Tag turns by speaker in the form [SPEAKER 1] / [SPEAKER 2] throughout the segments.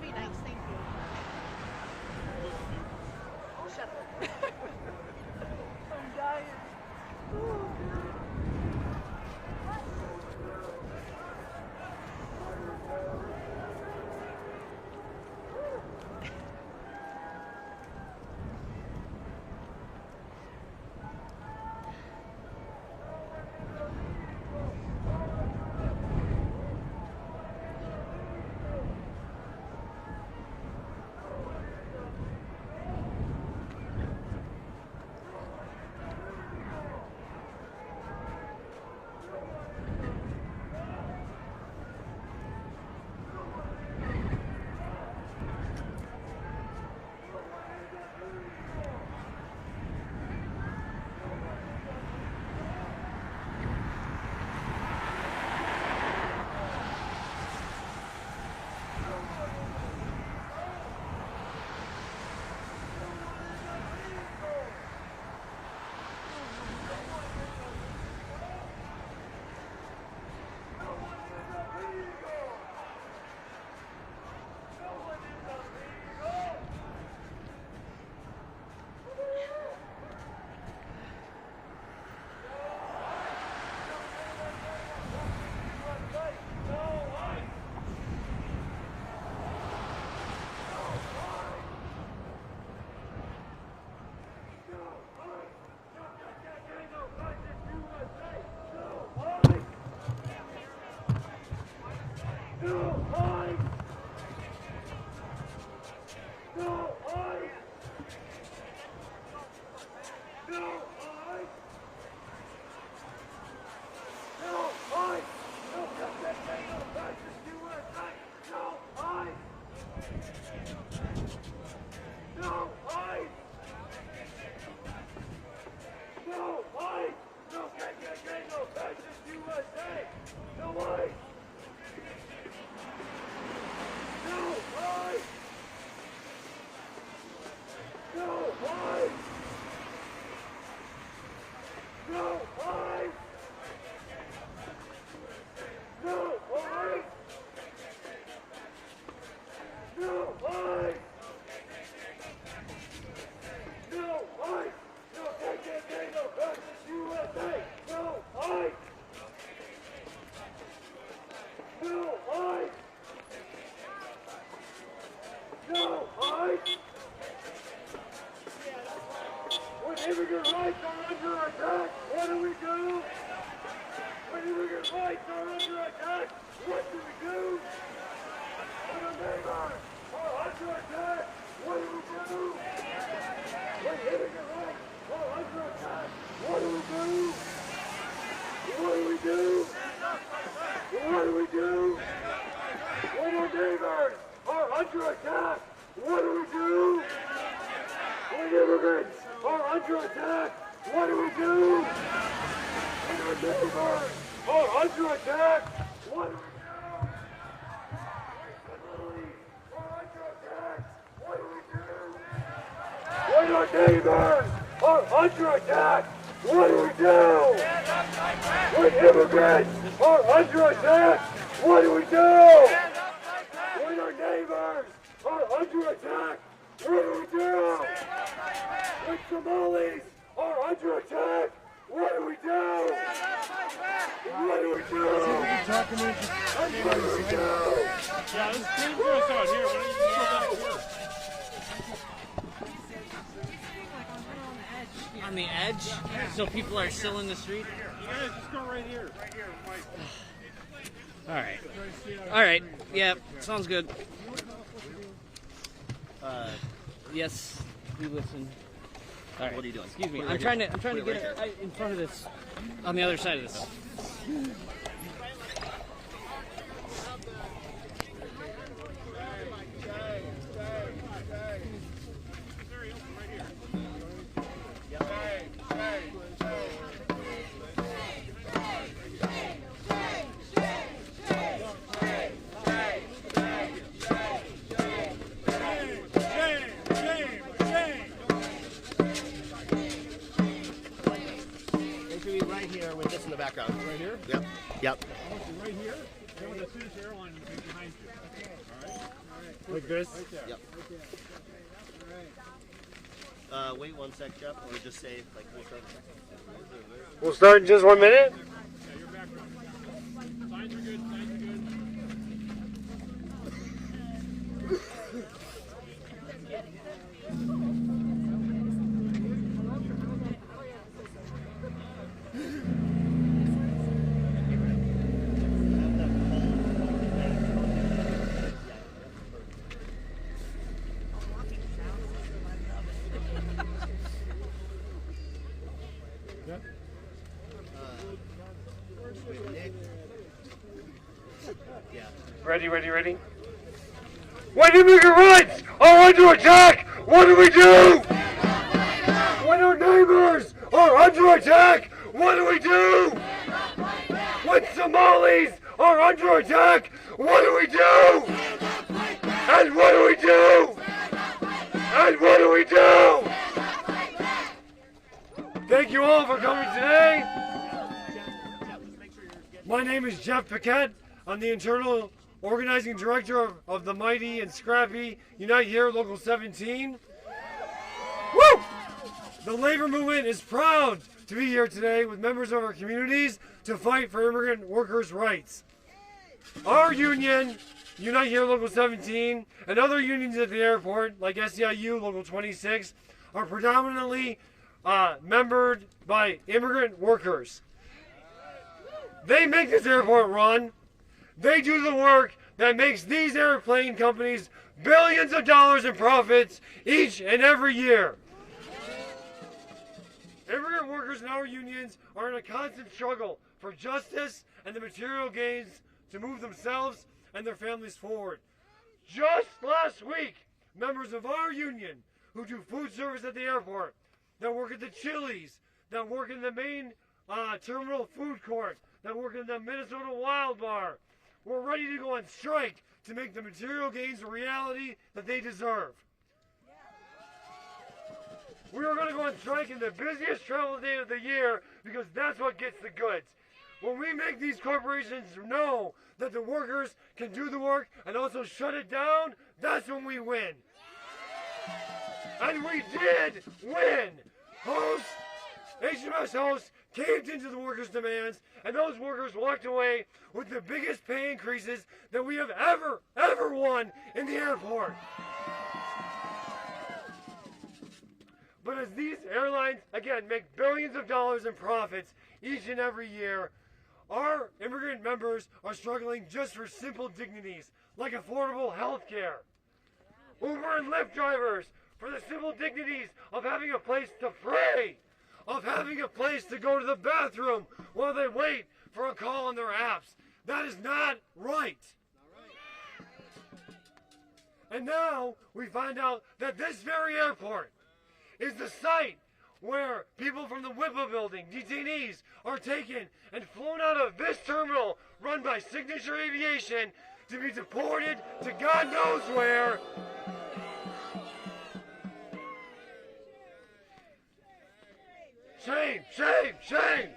[SPEAKER 1] be nice. Thank you. Oh, shut up. I'm dying. Ooh.
[SPEAKER 2] Immigrant rights are under attack. What do we do? When immigrant rights are under attack, what do we do? When our neighbors are under attack, what do we do? When immigrant rights are under attack, what do we do? What do we do? What do we do? When our neighbors are under attack, what do we do? When immigrants are under attack, what do we do? When our neighbors are under attack, what do we do? When our neighbors are under attack, what do we do? When immigrants are under attack, what do we do? When our neighbors are under attack, what do we do? When Somalis are under attack, what do we do? What do we do? What do we do?
[SPEAKER 3] Yeah, let's clean this out here. Why don't you just go back to work?
[SPEAKER 4] On the edge? Yeah. So people are still in the street?
[SPEAKER 3] You guys just go right here. Right here, Mike.
[SPEAKER 4] Alright. Alright. Yeah, sounds good. Yes, we listen. All right.
[SPEAKER 5] What are you doing?
[SPEAKER 4] Excuse me. I'm trying to get it in front of this, on the other side of this.
[SPEAKER 5] Background.
[SPEAKER 3] Right here?
[SPEAKER 5] Yep. Yep.
[SPEAKER 3] Right here? Then when the Swedish airline is behind you. All right? All right.
[SPEAKER 5] Like this?
[SPEAKER 6] Yep. Wait 1 sec, Jeff, or just say, like, we'll start.
[SPEAKER 5] We'll start in just 1 minute.
[SPEAKER 3] Yeah, you're back. Signs are good. Signs are good.
[SPEAKER 5] Ready? When immigrant rights are under attack, what do we do? When our neighbors are under attack, what do we do? When Somalis are under attack, what do we do? And what do we do? And what do we do? Thank you all for coming today. My name is Jeff Paquette. I'm the internal organizing director of the mighty and scrappy Unite Here Local 17. Woo! The labor movement is proud to be here today with members of our communities to fight for immigrant workers' rights. Our union, Unite Here Local 17, and other unions at the airport, like SEIU Local 26, are predominantly membered by immigrant workers. They make this airport run. They do the work that makes these airplane companies billions of dollars in profits each and every year. Immigrant workers in our unions are in a constant struggle for justice and the material gains to move themselves and their families forward. Just last week, members of our union who do food service at the airport, that work at the Chili's, that work in the main terminal food court, that work in the Minnesota Wild Bar, we're ready to go on strike to make the material gains a reality that they deserve. We are going to go on strike in the busiest travel day of the year because that's what gets the goods. When we make these corporations know that the workers can do the work and also shut it down, that's when we win. And we did win. HMS hosts caved into the workers' demands, and those workers walked away with the biggest pay increases that we have ever won in the airport. But as these airlines, again, make billions of dollars in profits each and every year, our immigrant members are struggling just for simple dignities, like affordable health care. Uber and Lyft drivers for the simple dignities of having a place to pray, of having a place to go to the bathroom while they wait for a call on their apps. That is not right. And now we find out that this very airport is the site where people from the WIPA building, detainees, are taken and flown out of this terminal run by Signature Aviation to be deported to God knows where. Shame, shame, shame!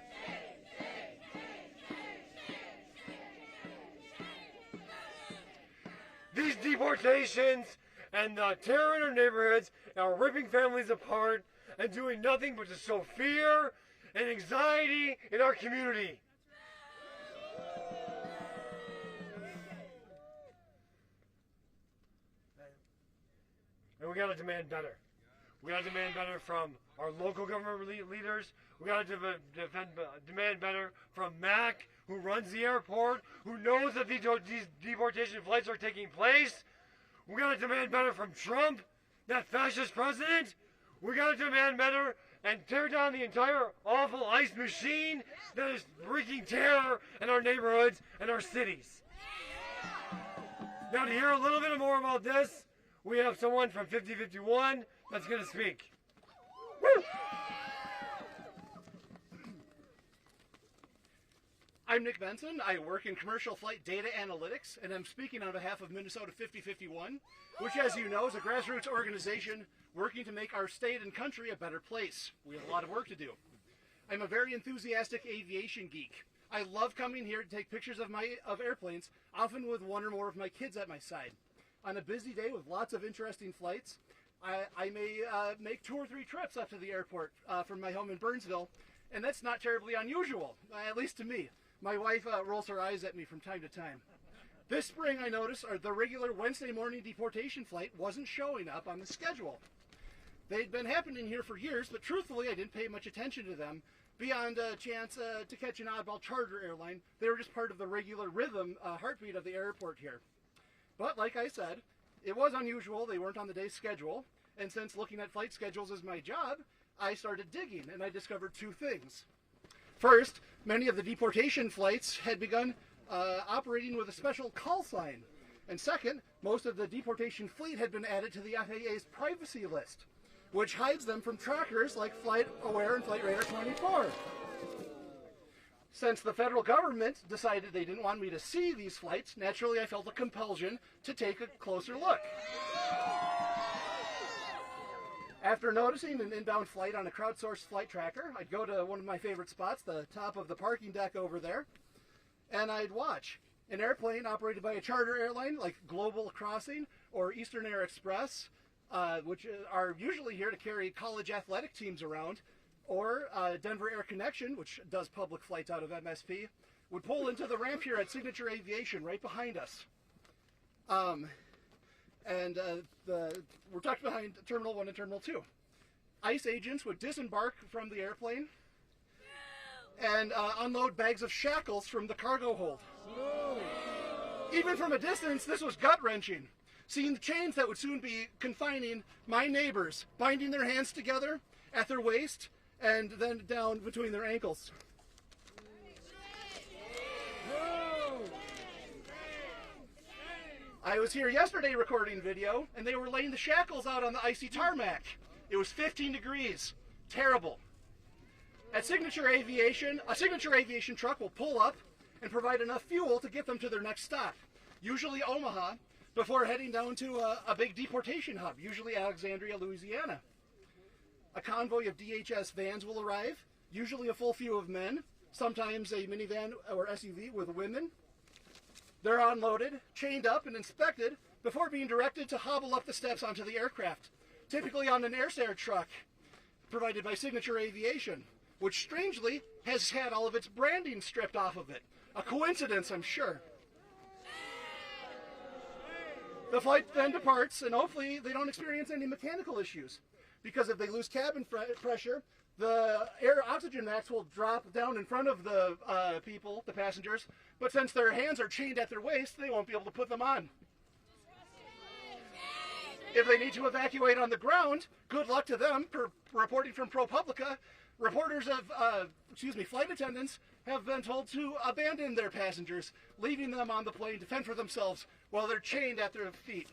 [SPEAKER 5] These deportations and terror in our neighborhoods are ripping families apart and doing nothing but to sow fear and anxiety in our community. And we gotta demand better. We gotta demand better from our local government leaders. We gotta demand better from MAC, who runs the airport, who knows that these deportation flights are taking place. We gotta demand better from Trump, that fascist president. We gotta demand better and tear down the entire awful ICE machine that is wreaking terror in our neighborhoods and our cities. Now, to hear a little bit more about this, we have someone from 5051 that's going to speak. Woo!
[SPEAKER 7] I'm Nick Benson. I work in commercial flight data analytics, and I'm speaking on behalf of Minnesota 5051, which, as you know, is a grassroots organization working to make our state and country a better place. We have a lot of work to do. I'm a very enthusiastic aviation geek. I love coming here to take pictures of airplanes, often with one or more of my kids at my side. on a busy day with lots of interesting flights, I may make 2 or 3 trips up to the airport from my home in Burnsville, and that's not terribly unusual, at least to me. My wife rolls her eyes at me from time to time. This spring, I noticed the regular Wednesday morning deportation flight wasn't showing up on the schedule. They'd been happening here for years, but truthfully, I didn't pay much attention to them. Beyond a chance to catch an oddball charter airline, they were just part of the regular rhythm, heartbeat of the airport here. But like I said, it was unusual. They weren't on the day's schedule. And since looking at flight schedules is my job, I started digging, and I discovered 2 things. First, many of the deportation flights had begun operating with a special call sign. And second, most of the deportation fleet had been added to the FAA's privacy list, which hides them from trackers like Flight Aware and Flight Radar 24. Since the federal government decided they didn't want me to see these flights, naturally I felt a compulsion to take a closer look. After noticing an inbound flight on a crowdsourced flight tracker, I'd go to one of my favorite spots, the top of the parking deck over there, and I'd watch. An airplane operated by a charter airline like Global Crossing or Eastern Air Express, which are usually here to carry college athletic teams around, or Denver Air Connection, which does public flights out of MSP, would pull into the ramp here at Signature Aviation right behind us. We're tucked behind Terminal 1 and Terminal 2. ICE agents would disembark from the airplane and unload bags of shackles from the cargo hold. Even from a distance, this was gut-wrenching. Seeing the chains that would soon be confining my neighbors, binding their hands together at their waist and then down between their ankles. I was here yesterday recording video, and they were laying the shackles out on the icy tarmac. It was 15 degrees. Terrible. At Signature Aviation, a Signature Aviation truck will pull up and provide enough fuel to get them to their next stop, usually Omaha, before heading down to a big deportation hub, usually Alexandria, Louisiana. A convoy of DHS vans will arrive, usually a full few of men, sometimes a minivan or SUV with women. They're unloaded, chained up, and inspected before being directed to hobble up the steps onto the aircraft, typically on an air truck provided by Signature Aviation, which strangely has had all of its branding stripped off of it. A coincidence, I'm sure. The flight then departs, and hopefully they don't experience any mechanical issues, because if they lose cabin pressure, the air oxygen max will drop down in front of the people, the passengers, but since their hands are chained at their waist, they won't be able to put them on. If they need to evacuate on the ground, good luck to them. Reporting from ProPublica, reporters of, flight attendants have been told to abandon their passengers, leaving them on the plane to fend for themselves while they're chained at their feet.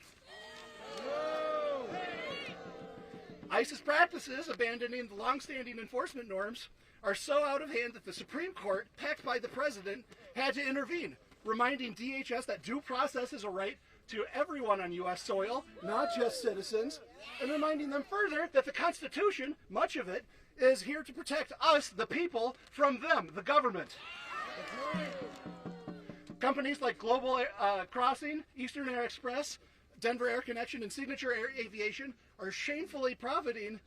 [SPEAKER 7] ICE's practices, abandoning the long-standing enforcement norms, are so out of hand that the Supreme Court, packed by the president, had to intervene, reminding DHS that due process is a right to everyone on U.S. soil, not just citizens, and reminding them further that the Constitution, much of it, is here to protect us, the people, from them, the government. Companies like Global Crossing, Eastern Air Express, Denver Air Connection, and Signature Air Aviation are shamefully profiting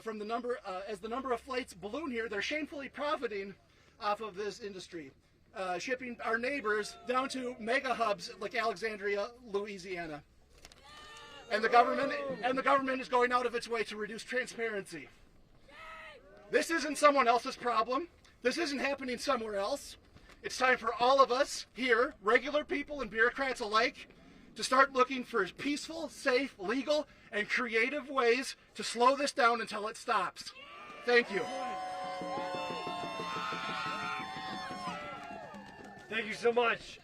[SPEAKER 7] from the number, as the number of flights balloon here, they're shamefully profiting off of this industry, shipping our neighbors down to mega hubs like Alexandria, Louisiana. And the government is going out of its way to reduce transparency. This isn't someone else's problem. This isn't happening somewhere else. It's time for all of us here, regular people and bureaucrats alike, to start looking for peaceful, safe, legal, and creative ways to slow this down until it stops. Thank you.
[SPEAKER 5] Thank you so much.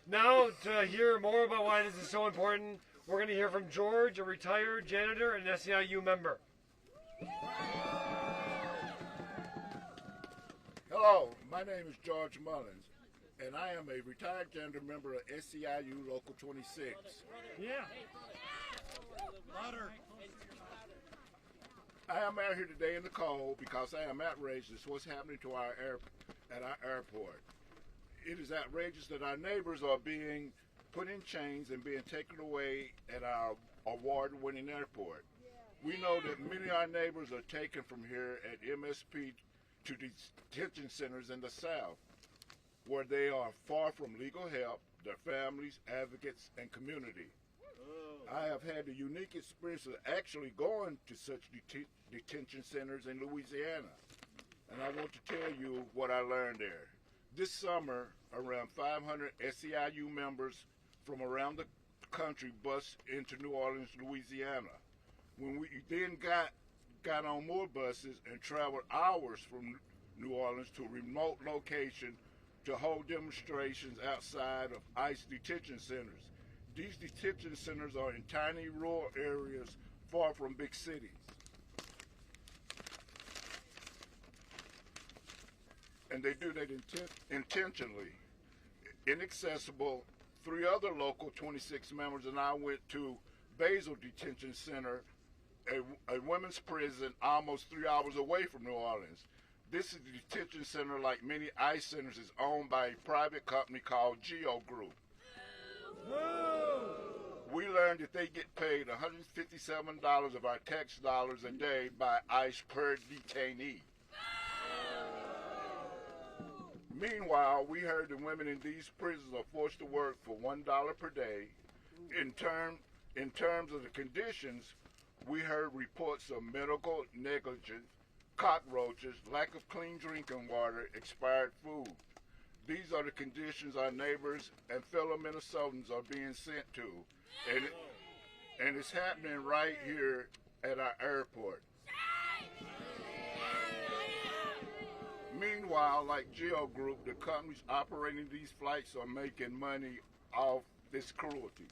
[SPEAKER 5] Now, to hear more about why this is so important, we're going to hear from George, a retired janitor and SEIU member.
[SPEAKER 8] Hello, my name is George Mullins, and I am a retired janitor member of SEIU Local 26.
[SPEAKER 5] Yeah.
[SPEAKER 3] Louder.
[SPEAKER 8] I am out here today in the cold because I am outraged at what's happening to at our airport. It is outrageous that our neighbors are being put in chains and being taken away at our award-winning airport. We know that many of our neighbors are taken from here at MSP to detention centers in the South, where they are far from legal help, their families, advocates, and community. I have had the unique experience of actually going to such detention centers in Louisiana, and I want to tell you what I learned there. This summer, around 500 SEIU members from around the country bused into New Orleans, Louisiana. When we then got on more buses and traveled hours from New Orleans to a remote location to hold demonstrations outside of ICE detention centers. These detention centers are in tiny rural areas far from big cities. And they do that intentionally. Inaccessible. 3 other local 26 members and I went to Basel Detention Center, a women's prison almost 3 hours away from New Orleans. This is a detention center, like many ICE centers, is owned by a private company called Geo Group. We learned that they get paid $157 of our tax dollars a day by ICE per detainee. Meanwhile, we heard that women in these prisons are forced to work for $1 per day. In terms of the conditions, we heard reports of medical negligence, cockroaches, lack of clean drinking water, expired food. These are the conditions our neighbors and fellow Minnesotans are being sent to, and it's happening right here at our airport. Meanwhile, like Geo Group, the companies operating these flights are making money off this cruelty.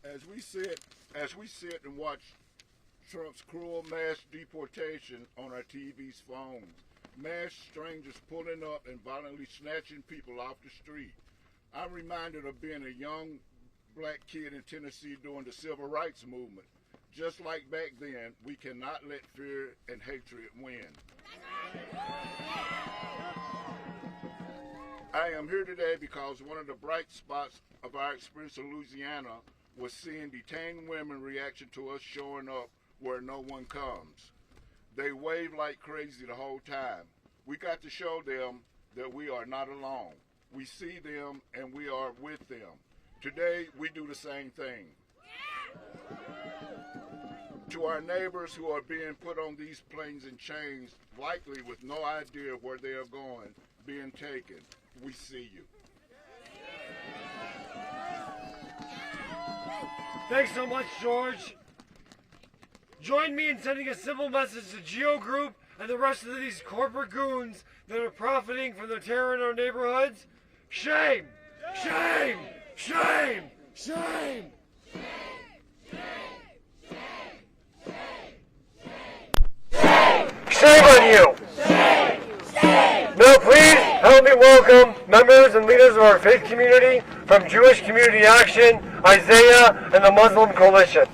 [SPEAKER 8] As we sit and watch Trump's cruel mass deportation on our TV's phones, mass strangers pulling up and violently snatching people off the street, I'm reminded of being a young black kid in Tennessee during the Civil Rights Movement. Just like back then, we cannot let fear and hatred win. I am here today because one of the bright spots of our experience in Louisiana was seeing detained women reaction to us showing up where no one comes. They waved like crazy the whole time. We got to show them that we are not alone. We see them and we are with them. Today, we do the same thing. To our neighbors who are being put on these planes and chains, likely with no idea where they are going, being taken, we see you.
[SPEAKER 5] Thanks so much, George. Join me in sending a simple message to Geo Group and the rest of these corporate goons that are profiting from the terror in our neighborhoods. Shame! Shame! Shame! Shame! Shame on you! Now please help me welcome members and leaders of our faith community from Jewish Community Action, Isaiah, and the Muslim Coalition.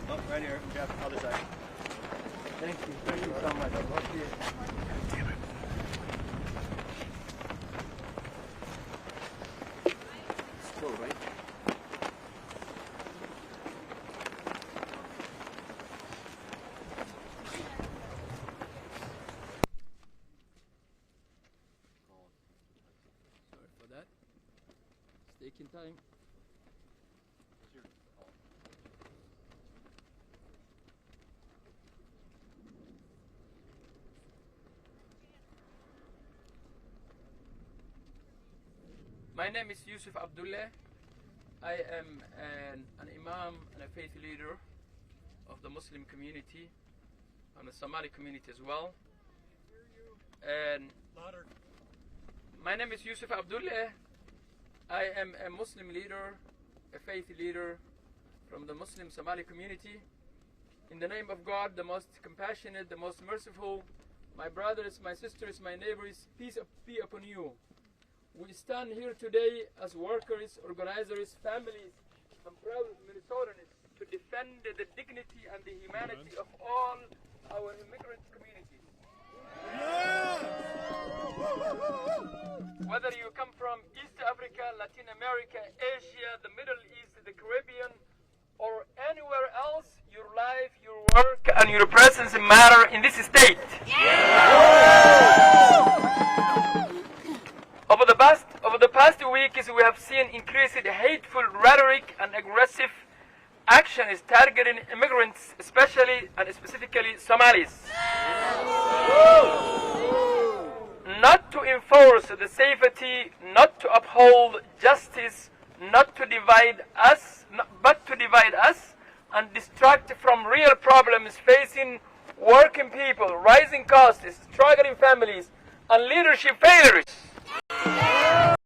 [SPEAKER 6] Oh, right here, Jeff, other side.
[SPEAKER 4] Thank you so much. It's cool, right? Sorry for that. It's taking time. My name is Yusuf Abdullah. I am an imam and a faith leader of the Muslim community and the Somali community as well. And my name is Yusuf Abdullah. I am a Muslim leader, a faith leader from the Muslim Somali community. In the name of God, the most compassionate, the most merciful, my brothers, my sisters, my neighbors, peace be upon you. We stand here today as workers, organizers, families, and proud Minnesotans to defend the dignity and the humanity of all our immigrant communities. Whether you come from East Africa, Latin America, Asia, the Middle East, the Caribbean, or anywhere else, your life, your work, and your presence matter in this state. Over the past weeks, we have seen increased hateful rhetoric and aggressive actions targeting immigrants, especially and specifically Somalis. Not to enforce the safety, not to uphold justice, not to divide us, but to divide us and distract from real problems facing working people, rising costs, struggling families, and leadership failures.